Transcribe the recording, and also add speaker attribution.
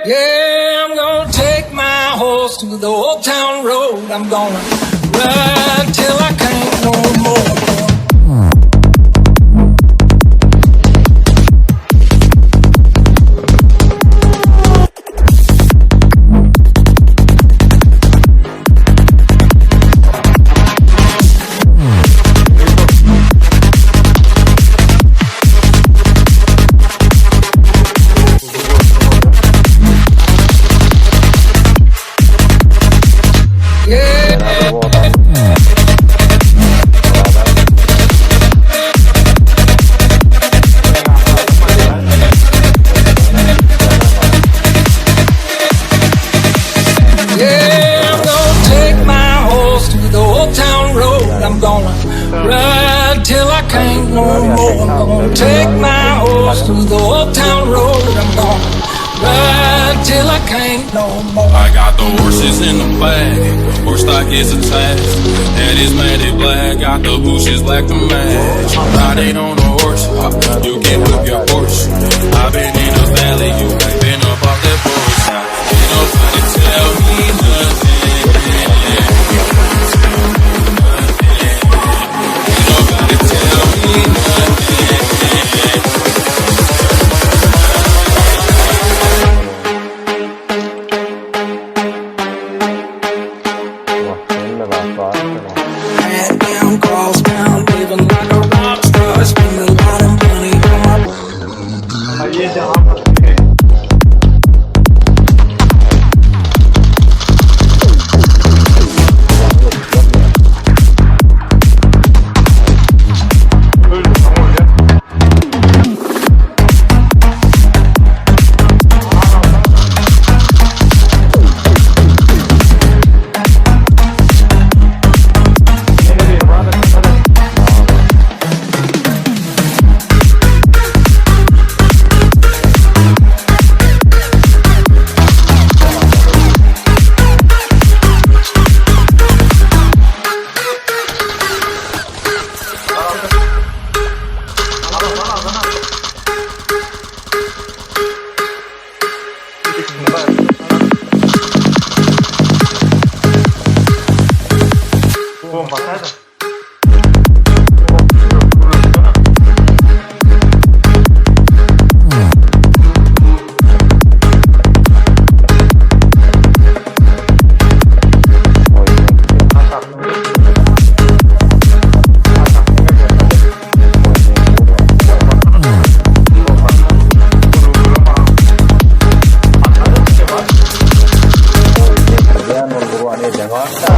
Speaker 1: Yeah, I'm gonna take my horse to the old town road. I'm gonna ride till I can't no more. I'm gonna ride till I can't no more. I'm gonna take my horse to the old town road. I'm gonna ride till I can't no more.
Speaker 2: I got the horses in the bag, horse stock is attached. Head is matted black, got the bushes black to match. Riding on a horse, you can whip your horse. I've been in the valley, you ain't been up off that porch. Ain't nobody tell me nothing.
Speaker 1: Head down, cross town, living like a rock star, spending a lot of money on my.